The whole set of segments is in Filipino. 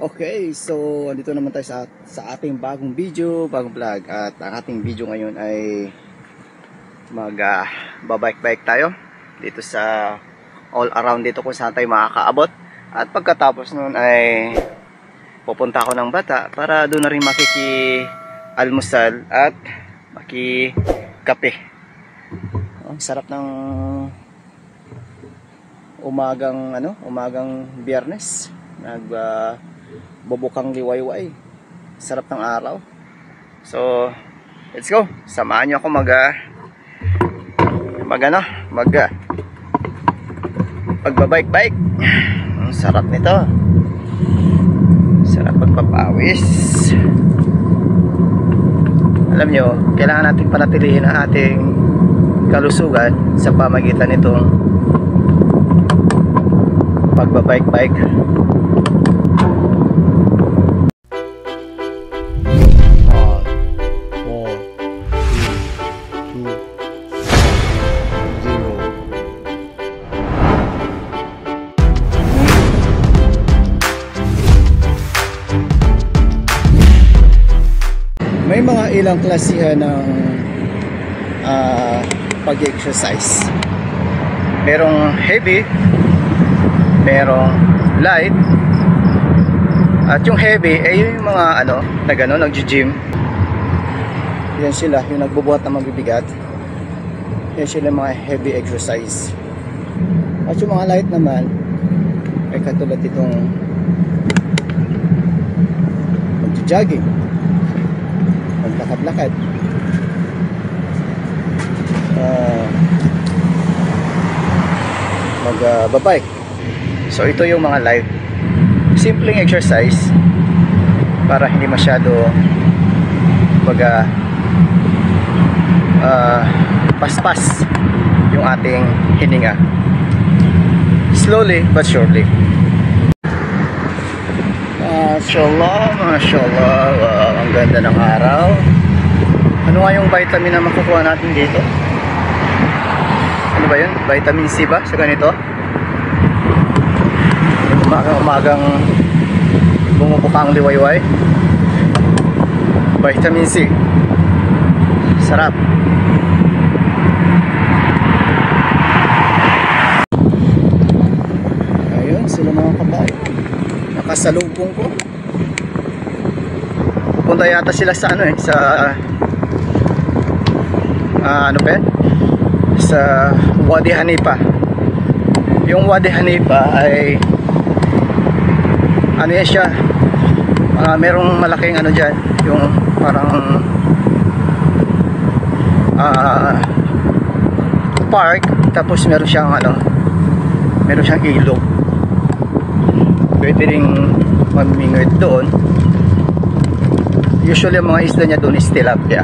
Okay, so andito naman tayo sa ating bagong video, bagong vlog. At ang ating video ngayon ay babike-bike tayo dito sa all around dito kung saan tayo makakaabot. At pagkatapos nun ay pupunta ako ng Bata para doon na rin makiki-almusal at makikape. Ang sarap ng umagang Biyernes. Bubukang liwayway, sarap ng araw. So let's go, samahan nyo ako magbabike-bike. Ang sarap nito, sarap pagpapawis. Alam nyo, kailangan natin panatilihin ang ating kalusugan sa pamagitan nitong pagbabike-bike. May mga ilang klasihan ng pag-exercise. Merong heavy, merong light. At yung heavy ay yung mga nag-gym. Yan sila, yung nagbubuhat ng mabibigat. Yan sila mga heavy exercise. At yung mga light naman ay katulad itong mag-jogging, maglakad-lakad, magbabike. So ito yung mga light, simpleng exercise para hindi masyado paspas yung ating hininga. Slowly but surely. Mashallah, wow, ang ganda ng araw. Ano nga yung vitamin na makukuha natin dito? Ano ba yun? Vitamin C ba sa ganito? Umagang bumubukang liwayway. Vitamin C, sarap. Ayun sila mga kabay, nakasalubong ko. Pupunta yata sila sa sa Wadi Hanipa. Yung Wadi Hanipa ay yan siya, merong malaking dyan, yung parang park, tapos meron siyang ilog. Pwede ring mamingwit doon. Usually ang mga isda niya doon is tilapia.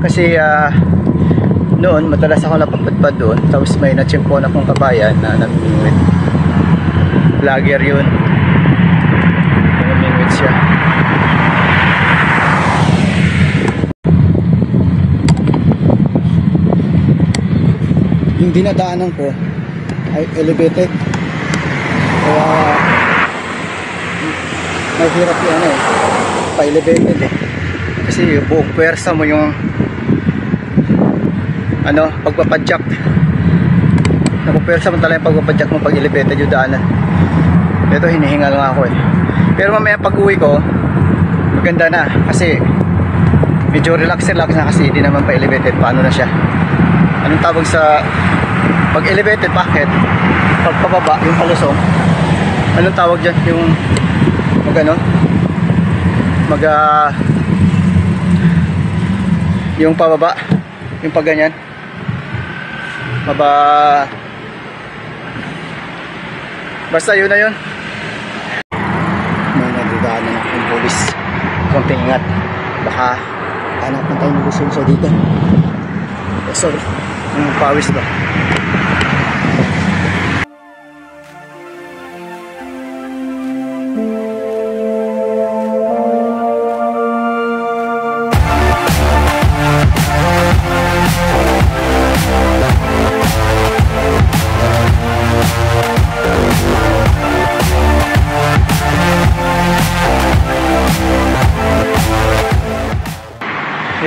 Kasi noon madalas ako napapadpad doon, tapos may natsyempohan akong kabayan na namimingwit. Vlogger yun, namimingwit siya. Yung dinadaanan ko ay elevated, kaya mahirap yung pa-elevated kasi buong pwersa mo yung pagpapadyak. Napupwersa mo talaga yung pagpapadyak mo pag elevated yung daanan. Ito hinihinga lang ako pero mamaya pag uwi ko maganda na, kasi medyo relax na, kasi hindi naman pa-elevated. Paano na siya? Anong tawag sa pag elevated? Bakit? Pag pababa yung palusong, anong tawag dyan? Yung yung pababa, yung pag ganyan basta yun na yun. May nagdadaanan ng pulis, konting ingat, baka hanapan tayo ng gusto dito. Sorry, yung pawis ba?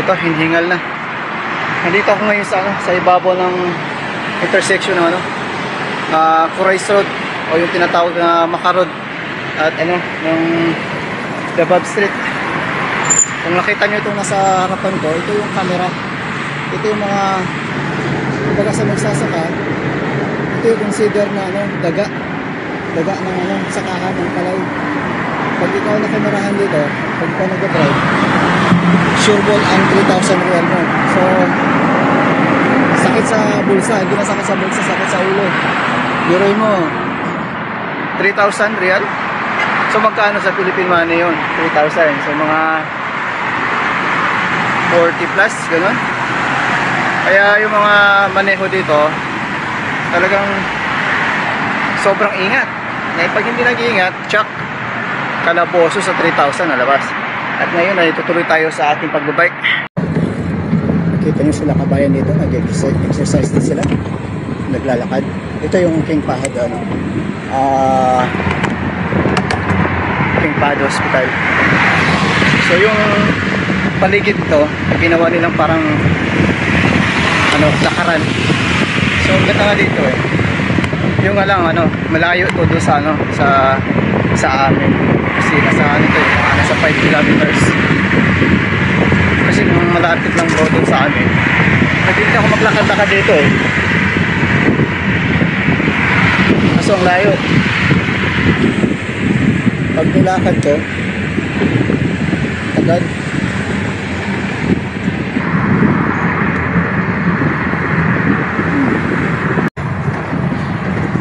Ito, hinihingal na. Nandito ako ngayon sa, sa ibabaw ng intersection ng Corais Road o yung tinatawag na Macarod at yung Dabab Street. Kung nakita nyo itong nasa harapan ko, ito yung camera. Ito yung mga baga sa magsasaka. Ito yung consider na daga ng sakahan ng palay. Pag ikaw nakamerahan dito, pag ikaw nag-drive, sure ball ang 3,000 real mo. So sakit sa bulsa, hindi na sakit sa bulsa, sakit sa ulo. Biroy mo 3,000 real. So magkano sa Philippine money yun? 3,000. So mga 40 plus, gano'n. Kaya yung mga maneho dito talagang sobrang ingat. Ngayon pag hindi nag-iingat, check, kalaboso sa 3,000 na labas. At ngayon ay tutuloy tayo sa ating pagbabike. Kita nyo sila kabayan dito, nag-exercise din sila, naglalakad. Ito yung King Fahd King Fahd Hospital. So yung paligid ito, ginawa nilang parang lakaran. So ang ganda nga dito yung malayo ito doon sa amin. Kasi nasa nasa 5 kilometers. Kasi nung malapit lang daw doon sa amin, nagpili ako maglakad-lakad dito Kaso ang layo. Pag nilakad ko, agad.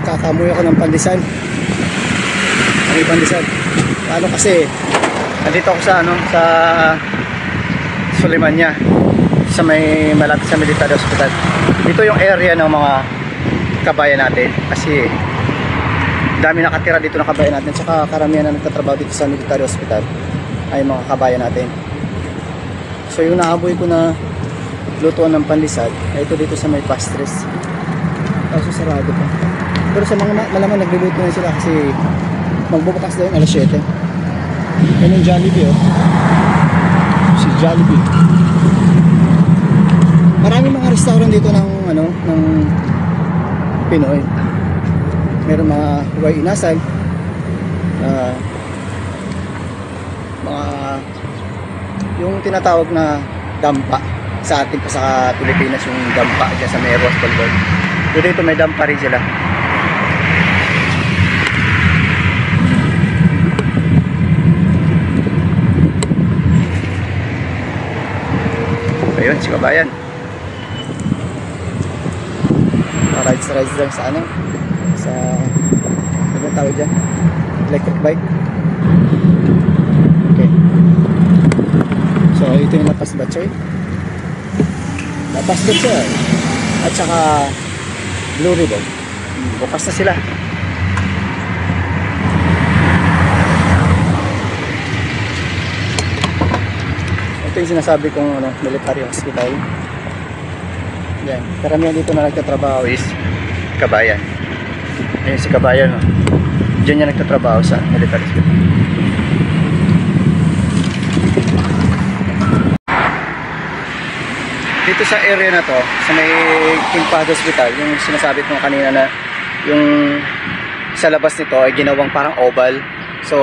Kakamuy ako ng pandesal. May pandesal. Ano kasi, nandito ako sa sa Sulimanya, sa may malapit sa Military Hospital. Dito yung area ng mga kabayan natin kasi dami nakatira dito ng kabayan natin, tsaka karamihan na nagtatrabaho dito sa Military Hospital ay mga kabayan natin. So yung naaboy ko na lutuan ng pandesal ay ito dito sa may Pastres. Kaso sarado pa. Pero sa mga malamang nagluluto na sila kasi magbubukas na yun alas 7. Yan yung Jollibee si Jollibee. Maraming mga restaurant dito ng ng Pinoy. Meron mga huway inasal, mga yung tinatawag na dampa sa atin pa sa Pilipinas, yung dampa dyan sa may Roswell Board. Dito may dampa rin sila. Ayun, si kabayan. Rides lang sa ano tawag dyan? Electric bike. Okay. So, ito yung Lapas Batchoy. Lapas Batchoy. At saka Blue Ribbon. Bukas na sila. Ito yung sinasabi kong military hospital. Yan. Karamihan dito na nagtatrabaho is kabayan. Ayun si kabayan. Diyan niya nagtatrabaho sa military hospital. Dito sa area na to, sa may King Fahd Hospital, yung sinasabi ko kanina na yung sa labas nito ay ginawang parang oval. So,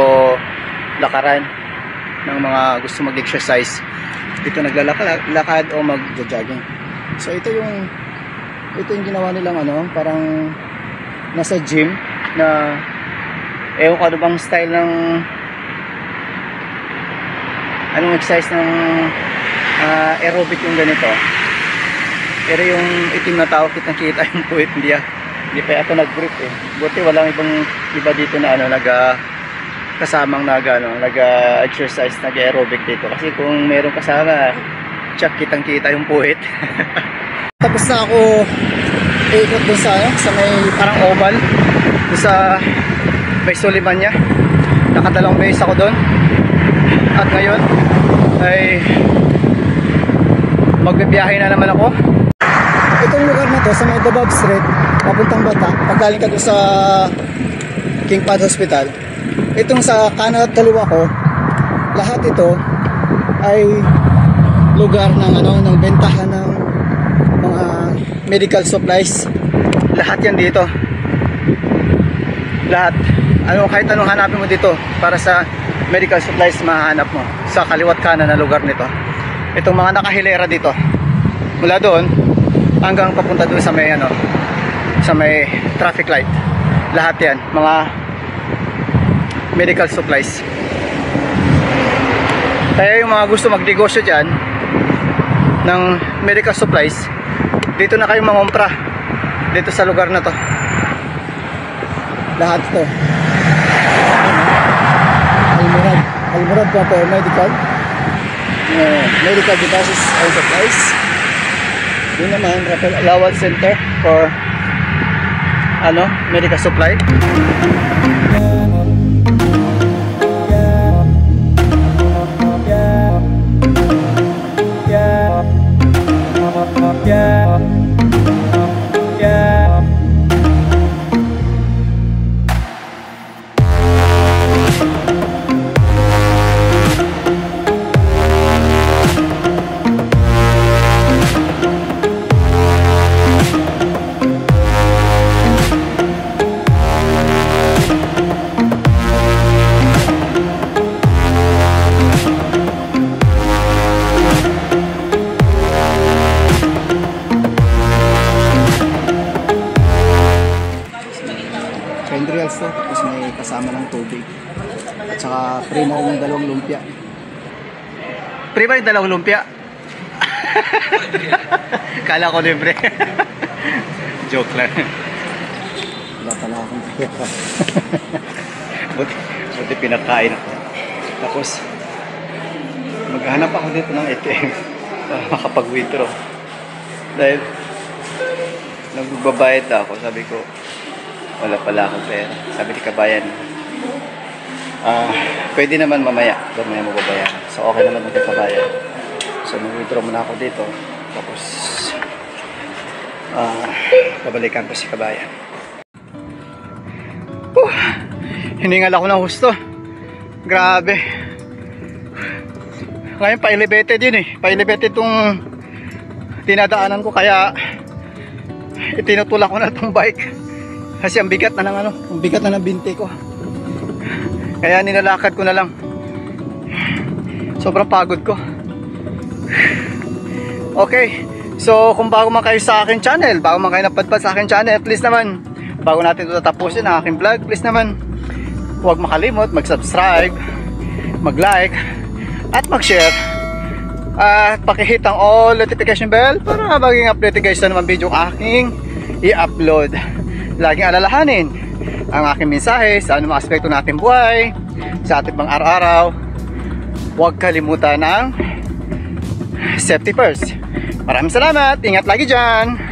lakaran ng mga gusto mag-exercise. Dito naglalakad o mag-jogging. So ito yung ginawa nilang parang nasa gym na ewan ko ano bang style ng anong exercise ng aerobic yung ganito. Pero yung itim na tao kitang-kita yung puwit, hindi pa ako nag-grip Buti walang iba dito na kasamang nag-exercise, nag-aerobic dito. Kasi kung meron kasama, tsak kitang-kita yung puwit. Tapos na ako ikot dun sa may parang oval dun sa may Sulimanya. Nakadalawang beses ako dun. At ngayon ay magbibiyahe na naman ako. Itong lugar na to sa may Dabab Street, papuntang Bata, paggaling ka dun sa King Fahd Hospital, itong sa kanan at kaliwa ko, lahat ito ay lugar ng ng bentahan ng mga medical supplies. Lahat yan dito. Lahat. Kahit anong hanapin mo dito para sa medical supplies, mahanap mo sa kaliwat kanan na lugar nito. Itong mga nakahilera dito, mula doon hanggang papunta doon sa may sa may traffic light. Lahat yan mga medical supplies. Kaya yung mga gusto magnegosyo dyan ng medical supplies, dito na kayo mangumpra dito sa lugar na to. Lahat to Almurad po medical devices and supplies. Yun naman Rafael Alawad Center for medical supply. To, tapos may kasama ng tubig at saka free na rin yung 2 lumpia. Free ba yung 2 lumpia? Kala ko libre. Joke lang. Wala pala akong pera. buti pinakain ako. Tapos maghanap ako dito ng ATM para makapag-withdraw dahil nagbabayad ako. Sabi ko wala pala akong pera. Sabi ni kabayan, pwede naman mamaya mo babayaran. So okay naman ng kabayan. So mag-withdraw muna ako dito. Tapos babalikan ko si kabayan. Hiningal ako ng husto. Grabe. Ngayon pa-elevated yun Pa-elevated tong tinadaanan ko, kaya itinutulak ko na tong bike. Kasi ang bigat na ang bigat na ng binti ko. Kaya nilalakad ko na lang. Sobrang pagod ko. Okay. So kung bago man kayo sa akin channel, bago man kayo napadpad sa akin channel, please naman, bago natin ito tatapusin ang aking vlog, please naman, huwag makalimot mag-subscribe, mag-like, at mag-share. At pakihit ang all notification bell para maging updated guys sa naman video aking i-upload. Laging alalahanin ang aking mensahe sa anumang aspekto natin buhay, sa ating pang araw-araw. Huwag kalimutan ng safety first. Maraming salamat. Ingat lagi dyan.